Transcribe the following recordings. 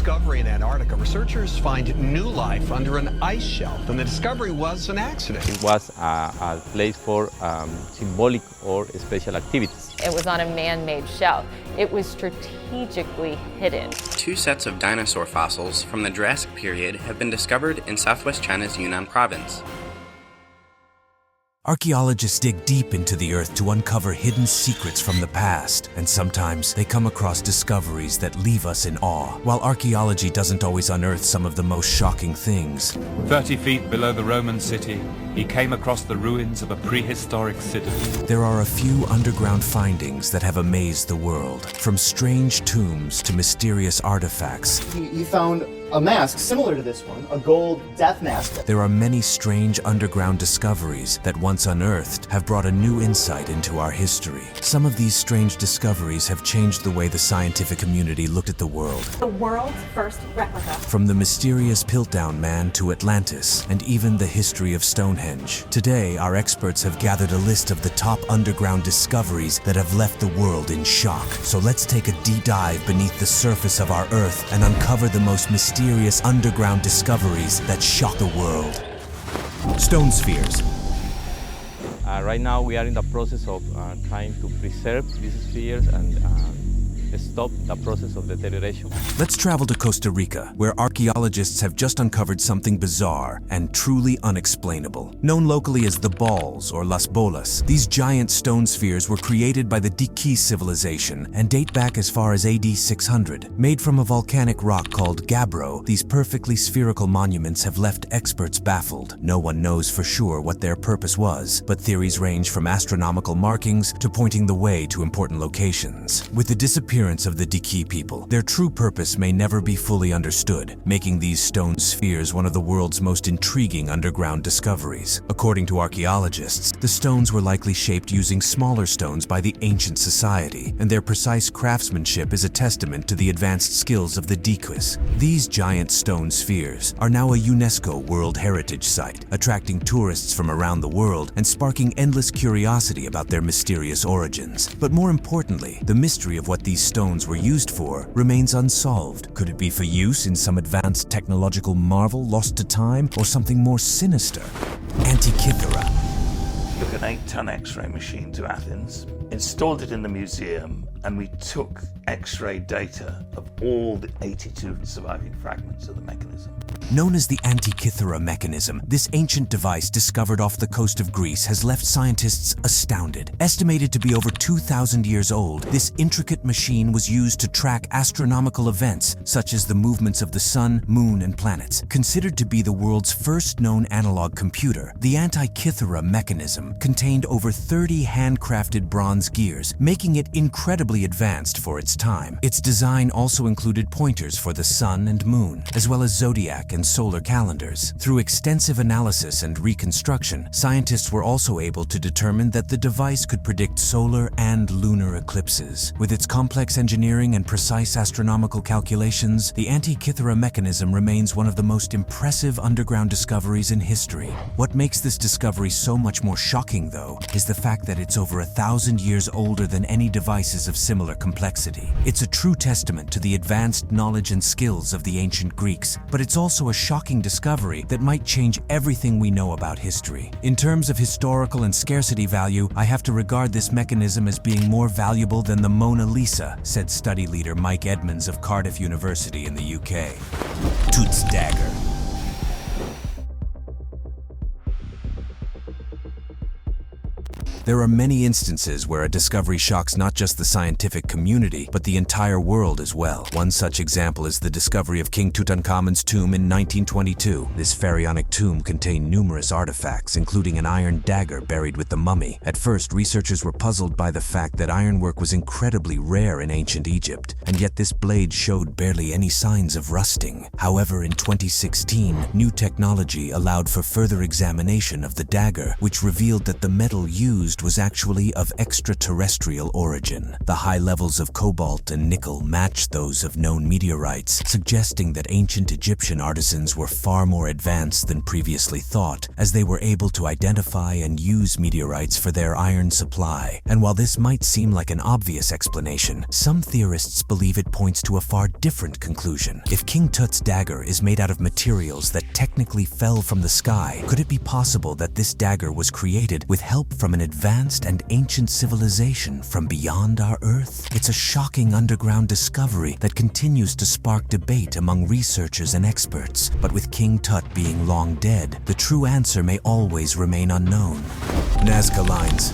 discovery in Antarctica, researchers find new life under an ice shelf, and the discovery was an accident. It was a place for symbolic or special activities. It was on a man-made shelf. It was strategically hidden. 2 sets of dinosaur fossils from the Jurassic period have been discovered in southwest China's Yunnan province. Archaeologists dig deep into the earth to uncover hidden secrets from the past, and sometimes they come across discoveries that leave us in awe. While archaeology doesn't always unearth some of the most shocking things. 30 feet below the Roman city, he came across the ruins of a prehistoric citadel. There are a few underground findings that have amazed the world, from strange tombs to mysterious artifacts. You found a mask similar to this one, a gold death mask. There are many strange underground discoveries that, once unearthed, have brought a new insight into our history. Some of these strange discoveries have changed the way the scientific community looked at the world. The world's first replica. From the mysterious Piltdown Man to Atlantis, and even the history of Stonehenge. Today, our experts have gathered a list of the top underground discoveries that have left the world in shock. So let's take a deep dive beneath the surface of our Earth and uncover the most mysterious underground discoveries that shock the world. Stone spheres. Right now we are in the process of trying to preserve these spheres and stop the process of deterioration. Let's travel to Costa Rica, where archaeologists have just uncovered something bizarre and truly unexplainable. Known locally as the balls or las bolas, these giant stone spheres were created by the Diqui civilization and date back as far as AD 600. Made from a volcanic rock called gabbro, these perfectly spherical monuments have left experts baffled. No one knows for sure what their purpose was, but theories range from astronomical markings to pointing the way to important locations. With the disappearance of the Diqui people, their true purpose may never be fully understood, making these stone spheres one of the world's most intriguing underground discoveries. According to archaeologists, the stones were likely shaped using smaller stones by the ancient society, and their precise craftsmanship is a testament to the advanced skills of the Diquis. These giant stone spheres are now a UNESCO World Heritage Site, attracting tourists from around the world and sparking endless curiosity about their mysterious origins. But more importantly, the mystery of what these stones were used for remains unsolved. Could it be for use in some advanced technological marvel lost to time, or something more sinister? Antikythera. Took an 8-ton X-ray machine to Athens, installed it in the museum, and we took X-ray data of all the 82 surviving fragments of the mechanism. Known as the Antikythera mechanism, this ancient device discovered off the coast of Greece has left scientists astounded. Estimated to be over 2,000 years old, this intricate machine was used to track astronomical events such as the movements of the sun, moon, and planets. Considered to be the world's first known analog computer, the Antikythera mechanism contained over 30 handcrafted bronze gears, making it incredibly advanced for its time. Its design also included pointers for the sun and moon, as well as zodiac and solar calendars. Through extensive analysis and reconstruction, scientists were also able to determine that the device could predict solar and lunar eclipses. With its complex engineering and precise astronomical calculations, the Antikythera mechanism remains one of the most impressive underground discoveries in history. What makes this discovery so much more shocking, though, is the fact that it's over 1,000 years older than any devices of similar complexity. It's a true testament to the advanced knowledge and skills of the ancient Greeks, but it's also a shocking discovery that might change everything we know about history. In terms of historical and scarcity value, I have to regard this mechanism as being more valuable than the Mona Lisa, said study leader Mike Edmonds of Cardiff University in the UK. Tuts Dagger. There are many instances where a discovery shocks not just the scientific community, but the entire world as well. One such example is the discovery of King Tutankhamun's tomb in 1922. This pharaonic tomb contained numerous artifacts, including an iron dagger buried with the mummy. At first, researchers were puzzled by the fact that ironwork was incredibly rare in ancient Egypt, and yet this blade showed barely any signs of rusting. However, in 2016, new technology allowed for further examination of the dagger, which revealed that the metal used used was actually of extraterrestrial origin. The high levels of cobalt and nickel matched those of known meteorites, suggesting that ancient Egyptian artisans were far more advanced than previously thought, as they were able to identify and use meteorites for their iron supply. And while this might seem like an obvious explanation, some theorists believe it points to a far different conclusion. If King Tut's dagger is made out of materials that technically fell from the sky, could it be possible that this dagger was created with help from an advanced and ancient civilization from beyond our Earth? It's a shocking underground discovery that continues to spark debate among researchers and experts. But with King Tut being long dead, the true answer may always remain unknown. Nazca Lines.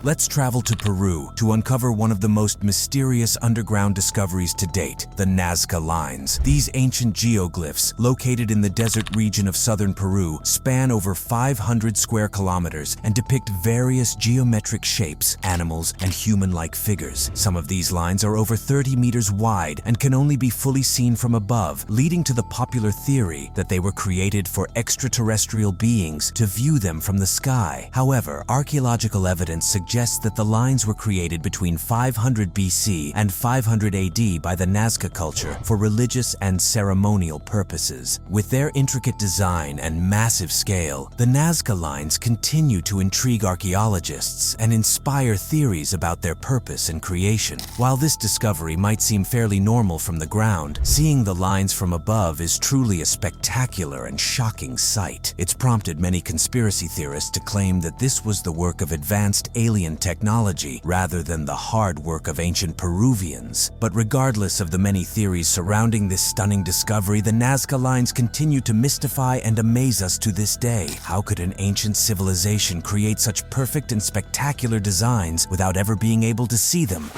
Let's travel to Peru to uncover one of the most mysterious underground discoveries to date, the Nazca Lines. These ancient geoglyphs, located in the desert region of southern Peru, span over 500 square kilometers and depict various geometric shapes, animals, and human-like figures. Some of these lines are over 30 meters wide and can only be fully seen from above, leading to the popular theory that they were created for extraterrestrial beings to view them from the sky. However, archaeological evidence suggests that the lines were created between 500 BC and 500 AD by the Nazca culture for religious and ceremonial purposes. With their intricate design and massive scale, the Nazca lines continue to intrigue archaeologists and inspire theories about their purpose and creation. While this discovery might seem fairly normal from the ground, seeing the lines from above is truly a spectacular and shocking sight. It's prompted many conspiracy theorists to claim that this was the work of advanced alien technology rather than the hard work of ancient Peruvians. But regardless of the many theories surrounding this stunning discovery, the Nazca lines continue to mystify and amaze us to this day. How could an ancient civilization create such perfect and spectacular designs without ever being able to see them?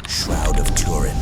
Shroud of Turin.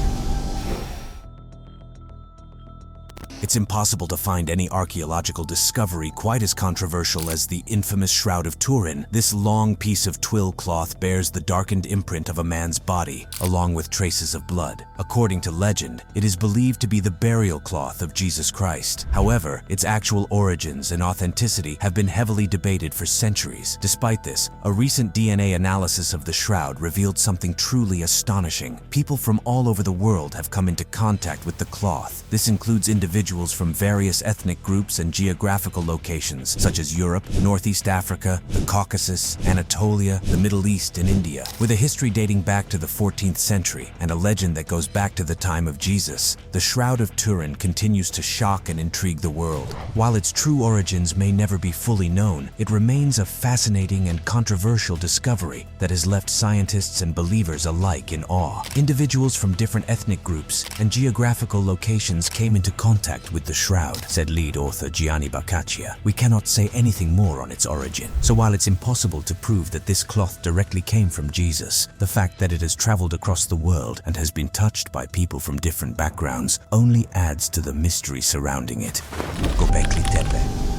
It's impossible to find any archaeological discovery quite as controversial as the infamous Shroud of Turin. This long piece of twill cloth bears the darkened imprint of a man's body, along with traces of blood. According to legend, it is believed to be the burial cloth of Jesus Christ. However, its actual origins and authenticity have been heavily debated for centuries. Despite this, a recent DNA analysis of the shroud revealed something truly astonishing. People from all over the world have come into contact with the cloth. This includes individuals from various ethnic groups and geographical locations, such as Europe, Northeast Africa, the Caucasus, Anatolia, the Middle East, and India. With a history dating back to the 14th century and a legend that goes back to the time of Jesus, the Shroud of Turin continues to shock and intrigue the world. While its true origins may never be fully known, it remains a fascinating and controversial discovery that has left scientists and believers alike in awe. Individuals from different ethnic groups and geographical locations came into contact with the shroud, said lead author Gianni Boccaccia. We cannot say anything more on its origin. So while it's impossible to prove that this cloth directly came from Jesus, the fact that it has traveled across the world and has been touched by people from different backgrounds only adds to the mystery surrounding it. Gobekli Tepe.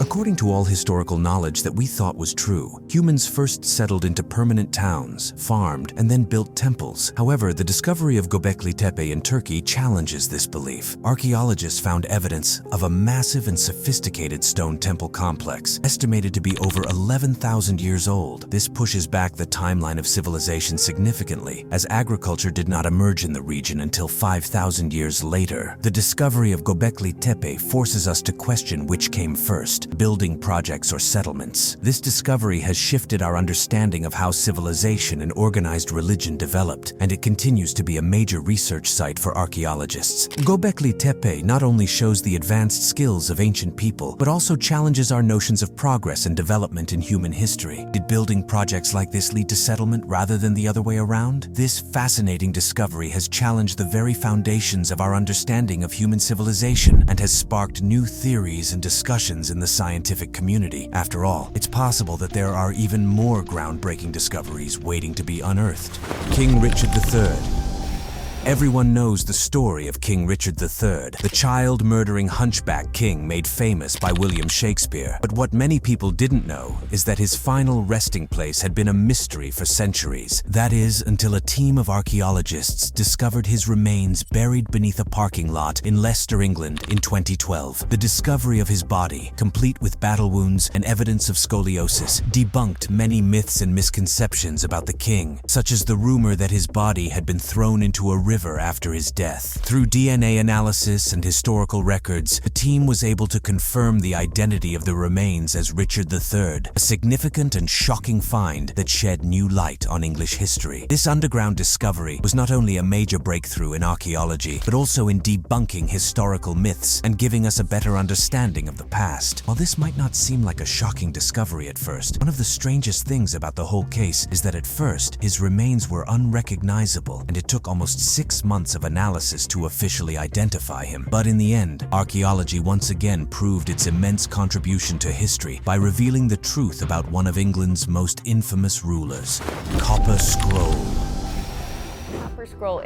According to all historical knowledge that we thought was true, humans first settled into permanent towns, farmed, and then built temples. However, the discovery of Gobekli Tepe in Turkey challenges this belief. Archaeologists found evidence of a massive and sophisticated stone temple complex, estimated to be over 11,000 years old. This pushes back the timeline of civilization significantly, as agriculture did not emerge in the region until 5,000 years later. The discovery of Gobekli Tepe forces us to question which came first, building projects or settlements. This discovery has shifted our understanding of how civilization and organized religion developed, and it continues to be a major research site for archaeologists. Gobekli Tepe not only shows the advanced skills of ancient people, but also challenges our notions of progress and development in human history. Did building projects like this lead to settlement rather than the other way around? This fascinating discovery has challenged the very foundations of our understanding of human civilization and has sparked new theories and discussions in the scientific community. After all, it's possible that there are even more groundbreaking discoveries waiting to be unearthed. King Richard III. Everyone knows the story of King Richard III, the child-murdering hunchback king made famous by William Shakespeare. But what many people didn't know is that his final resting place had been a mystery for centuries. That is, until a team of archaeologists discovered his remains buried beneath a parking lot in Leicester, England in 2012. The discovery of his body, complete with battle wounds and evidence of scoliosis, debunked many myths and misconceptions about the king, such as the rumor that his body had been thrown into a river after his death. Through DNA analysis and historical records, the team was able to confirm the identity of the remains as Richard III, a significant and shocking find that shed new light on English history. This underground discovery was not only a major breakthrough in archaeology, but also in debunking historical myths and giving us a better understanding of the past. While this might not seem like a shocking discovery at first, one of the strangest things about the whole case is that at first, his remains were unrecognizable, and it took almost 6 months of analysis to officially identify him. But in the end, archaeology once again proved its immense contribution to history by revealing the truth about one of England's most infamous rulers. Copper Scroll. Copper Scroll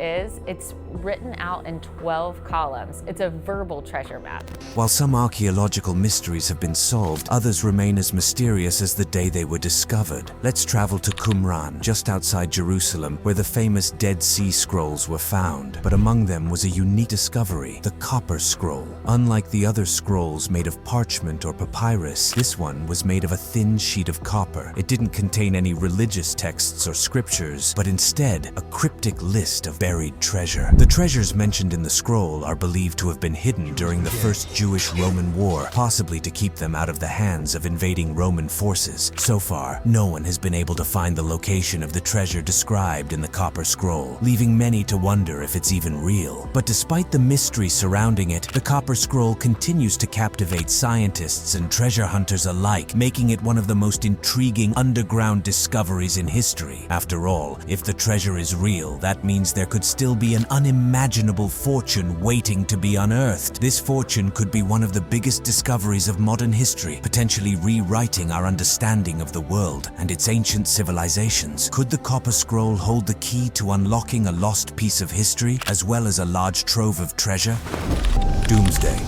it's written out in 12 columns. It's a verbal treasure map. While some archaeological mysteries have been solved, others remain as mysterious as the day they were discovered. Let's travel to Qumran, just outside Jerusalem, where the famous Dead Sea Scrolls were found. But among them was a unique discovery, the Copper Scroll. Unlike the other scrolls made of parchment or papyrus, this one was made of a thin sheet of copper. It didn't contain any religious texts or scriptures, but instead a cryptic list of buried treasure. The treasures mentioned in the scroll are believed to have been hidden during the First Jewish-Roman War, possibly to keep them out of the hands of invading Roman forces. So far, no one has been able to find the location of the treasure described in the Copper Scroll, leaving many to wonder if it's even real. But despite the mystery surrounding it, the Copper Scroll continues to captivate scientists and treasure hunters alike, making it one of the most intriguing underground discoveries in history. After all, if the treasure is real, that means there could still be an unimaginable fortune waiting to be unearthed. This fortune could be one of the biggest discoveries of modern history, potentially rewriting our understanding of the world and its ancient civilizations. Could the Copper Scroll hold the key to unlocking a lost piece of history, as well as a large trove of treasure? Doomsday.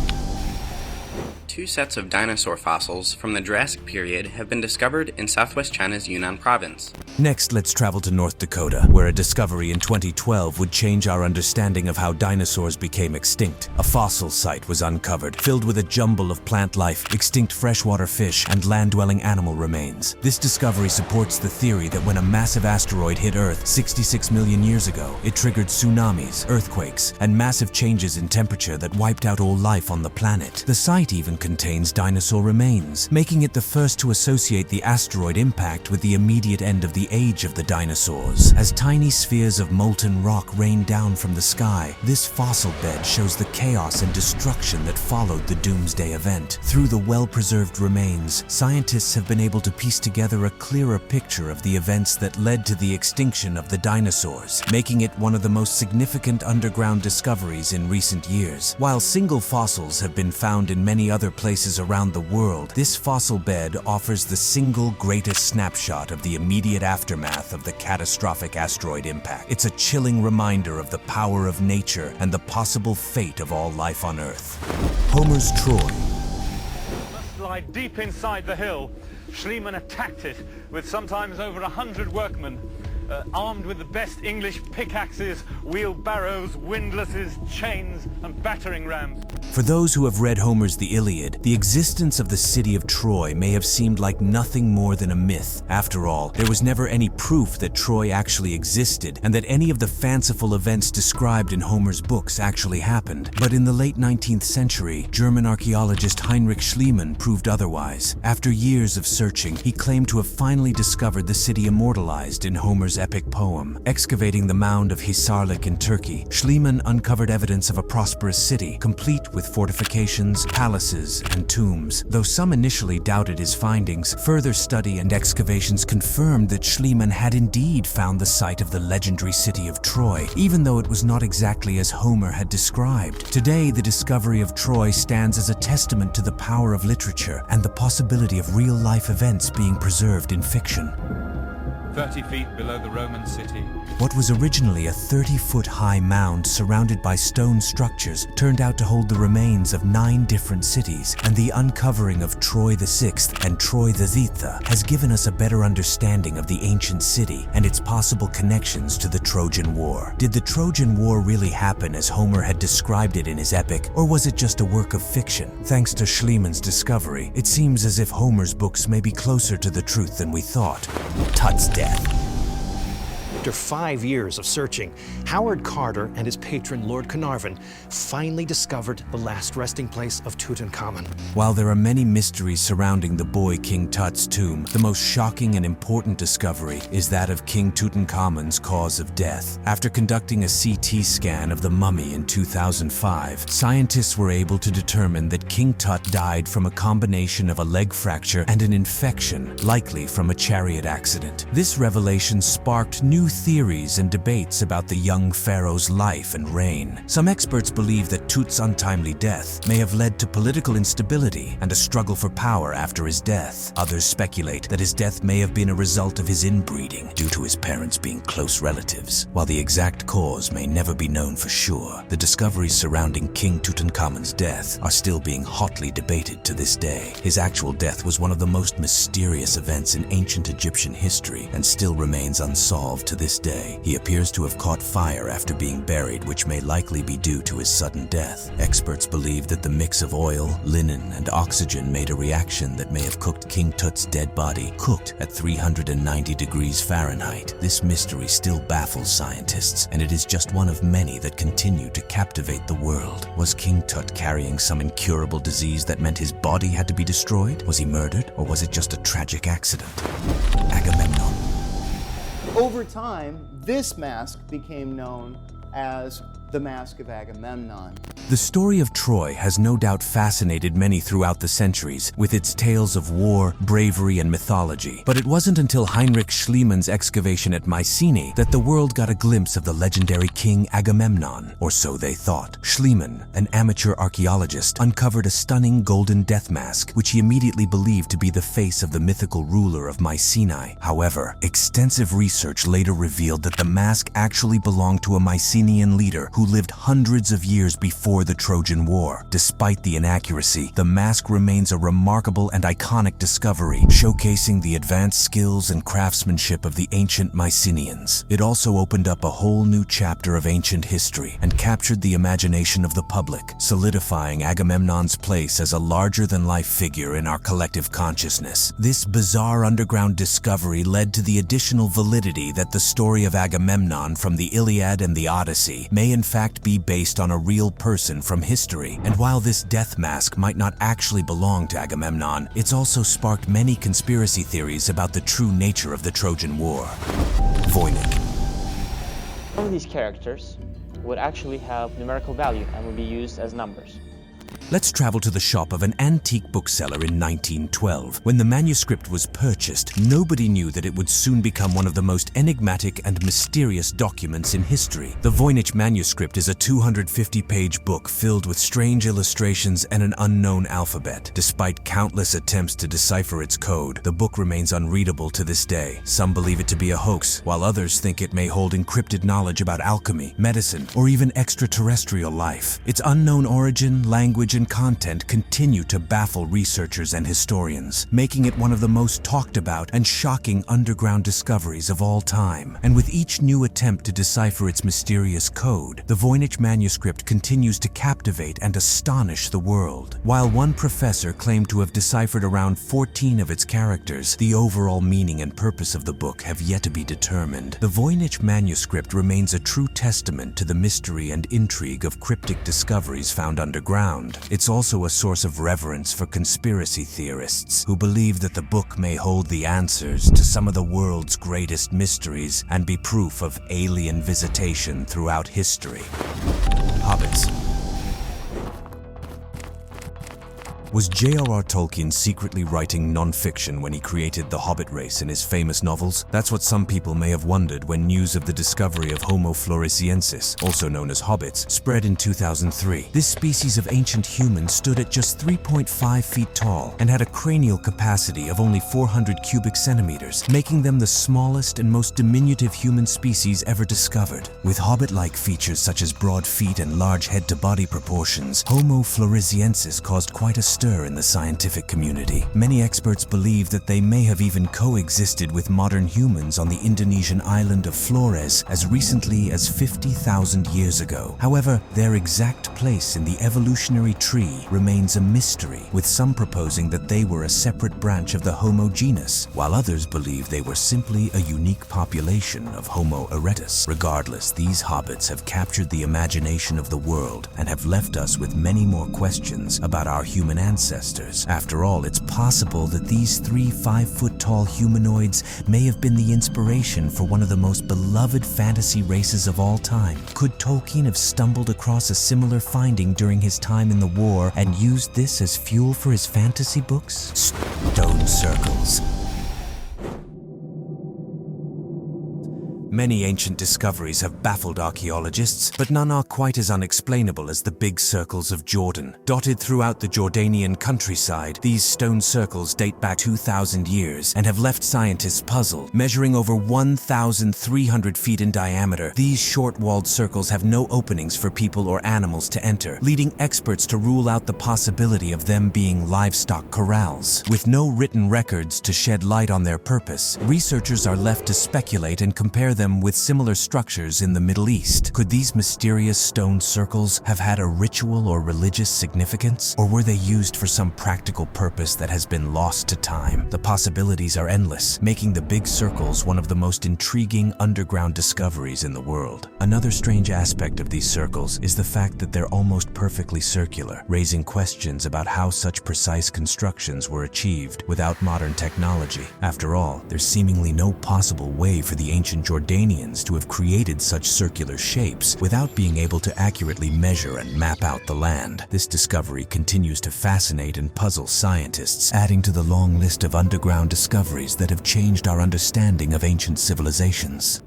2 sets of dinosaur fossils from the Jurassic period have been discovered in southwest China's Yunnan province. Next, let's travel to North Dakota, where a discovery in 2012 would change our understanding of how dinosaurs became extinct. A fossil site was uncovered, filled with a jumble of plant life, extinct freshwater fish, and land-dwelling animal remains. This discovery supports the theory that when a massive asteroid hit Earth 66 million years ago, it triggered tsunamis, earthquakes, and massive changes in temperature that wiped out all life on the planet. The site even contains dinosaur remains, making it the first to associate the asteroid impact with the immediate end of the age of the dinosaurs. As tiny spheres of molten rock rain down from the sky, this fossil bed shows the chaos and destruction that followed the Doomsday event. Through the well-preserved remains, scientists have been able to piece together a clearer picture of the events that led to the extinction of the dinosaurs, making it one of the most significant underground discoveries in recent years. While single fossils have been found in many other places around the world, this fossil bed offers the single greatest snapshot of the immediate aftermath of the catastrophic asteroid impact. It's a chilling reminder of the power of nature and the possible fate of all life on Earth. Homer's Troy. Must lie deep inside the hill. Schliemann attacked it with sometimes over 100 workmen, armed with the best English pickaxes, wheelbarrows, windlasses, chains, and battering rams. For those who have read Homer's The Iliad, the existence of the city of Troy may have seemed like nothing more than a myth. After all, there was never any proof that Troy actually existed, and that any of the fanciful events described in Homer's books actually happened. But in the late 19th century, German archaeologist Heinrich Schliemann proved otherwise. After years of searching, he claimed to have finally discovered the city immortalized in Homer's epic poem. Excavating the mound of Hisarlik in Turkey, Schliemann uncovered evidence of a prosperous city, complete with fortifications, palaces, and tombs. Though some initially doubted his findings, further study and excavations confirmed that Schliemann had indeed found the site of the legendary city of Troy, even though it was not exactly as Homer had described. Today, the discovery of Troy stands as a testament to the power of literature and the possibility of real-life events being preserved in fiction. 30 feet below the Roman city. What was originally a 30-foot-high mound surrounded by stone structures turned out to hold the remains of 9 different cities, and the uncovering of Troy VI and Troy the Theta has given us a better understanding of the ancient city and its possible connections to the Trojan War. Did the Trojan War really happen as Homer had described it in his epic, or was it just a work of fiction? Thanks to Schliemann's discovery, it seems as if Homer's books may be closer to the truth than we thought. Tuts' death. After 5 years of searching, Howard Carter and his patron Lord Carnarvon finally discovered the last resting place of Tutankhamun. While there are many mysteries surrounding the boy King Tut's tomb, the most shocking and important discovery is that of King Tutankhamun's cause of death. After conducting a CT scan of the mummy in 2005, scientists were able to determine that King Tut died from a combination of a leg fracture and an infection, likely from a chariot accident. This revelation sparked new theories and debates about the young pharaoh's life and reign. Some experts believe that Tut's untimely death may have led to political instability and a struggle for power after his death. Others speculate that his death may have been a result of his inbreeding due to his parents being close relatives. While the exact cause may never be known for sure, the discoveries surrounding King Tutankhamun's death are still being hotly debated to this day. His actual death was one of the most mysterious events in ancient Egyptian history and still remains unsolved to this day. He appears to have caught fire after being buried, which may likely be due to his sudden death. Experts believe that the mix of oil, linen, and oxygen made a reaction that may have cooked King Tut's dead body, cooked at 390 degrees Fahrenheit. This mystery still baffles scientists, and it is just one of many that continue to captivate the world. Was King Tut carrying some incurable disease that meant his body had to be destroyed? Was he murdered, or was it just a tragic accident? Agamemnon. Over time, this mask became known as the Mask of Agamemnon. The story of Troy has no doubt fascinated many throughout the centuries, with its tales of war, bravery, and mythology. But it wasn't until Heinrich Schliemann's excavation at Mycenae that the world got a glimpse of the legendary king Agamemnon, or so they thought. Schliemann, an amateur archaeologist, uncovered a stunning golden death mask, which he immediately believed to be the face of the mythical ruler of Mycenae. However, extensive research later revealed that the mask actually belonged to a Mycenaean leader who lived hundreds of years before the Trojan War. Despite the inaccuracy, the mask remains a remarkable and iconic discovery, showcasing the advanced skills and craftsmanship of the ancient Mycenaeans. It also opened up a whole new chapter of ancient history and captured the imagination of the public, solidifying Agamemnon's place as a larger-than-life figure in our collective consciousness. This bizarre underground discovery led to the additional validity that the story of Agamemnon from the Iliad and the Odyssey may in fact be based on a real person from history. And while this death mask might not actually belong to Agamemnon, it's also sparked many conspiracy theories about the true nature of the Trojan War. Voynich. Some of these characters would actually have numerical value and would be used as numbers. Let's travel to the shop of an antique bookseller in 1912. When the manuscript was purchased, nobody knew that it would soon become one of the most enigmatic and mysterious documents in history. The Voynich manuscript is a 250-page book filled with strange illustrations and an unknown alphabet. Despite countless attempts to decipher its code, the book remains unreadable to this day. Some believe it to be a hoax, while others think it may hold encrypted knowledge about alchemy, medicine, or even extraterrestrial life. Its unknown origin, language, and content continue to baffle researchers and historians, making it one of the most talked about and shocking underground discoveries of all time. And with each new attempt to decipher its mysterious code, the Voynich manuscript continues to captivate and astonish the world. While one professor claimed to have deciphered around 14 of its characters, the overall meaning and purpose of the book have yet to be determined. The Voynich manuscript remains a true testament to the mystery and intrigue of cryptic discoveries found underground. It's also a source of reverence for conspiracy theorists who believe that the book may hold the answers to some of the world's greatest mysteries and be proof of alien visitation throughout history. Hobbits. Was J.R.R. Tolkien secretly writing non-fiction when he created the Hobbit race in his famous novels? That's what some people may have wondered when news of the discovery of Homo floresiensis, also known as hobbits, spread in 2003. This species of ancient human stood at just 3.5 feet tall and had a cranial capacity of only 400 cubic centimeters, making them the smallest and most diminutive human species ever discovered. With hobbit-like features such as broad feet and large head-to-body proportions, Homo floresiensis caused quite a stir in the scientific community. Many experts believe that they may have even coexisted with modern humans on the Indonesian island of Flores as recently as 50,000 years ago. However, their exact place in the evolutionary tree remains a mystery, with some proposing that they were a separate branch of the Homo genus, while others believe they were simply a unique population of Homo erectus. Regardless, these hobbits have captured the imagination of the world and have left us with many more questions about our human ancestors. After all, it's possible that these 3 5-foot-tall humanoids may have been the inspiration for one of the most beloved fantasy races of all time. Could Tolkien have stumbled across a similar finding during his time in the war and used this as fuel for his fantasy books? Stone circles. Many ancient discoveries have baffled archaeologists, but none are quite as unexplainable as the big circles of Jordan. Dotted throughout the Jordanian countryside, these stone circles date back 2,000 years and have left scientists puzzled. Measuring over 1,300 feet in diameter, these short-walled circles have no openings for people or animals to enter, leading experts to rule out the possibility of them being livestock corrals. With no written records to shed light on their purpose, researchers are left to speculate and compare them with similar structures in the Middle East. Could these mysterious stone circles have had a ritual or religious significance, or were they used for some practical purpose that has been lost to time? The possibilities are endless, making the big circles one of the most intriguing underground discoveries in the world. Another strange aspect of these circles is the fact that they're almost perfectly circular, raising questions about how such precise constructions were achieved without modern technology. After all, there's seemingly no possible way for the ancient Jordanians to have created such circular shapes without being able to accurately measure and map out the land. This discovery continues to fascinate and puzzle scientists, adding to the long list of underground discoveries that have changed our understanding of ancient civilizations.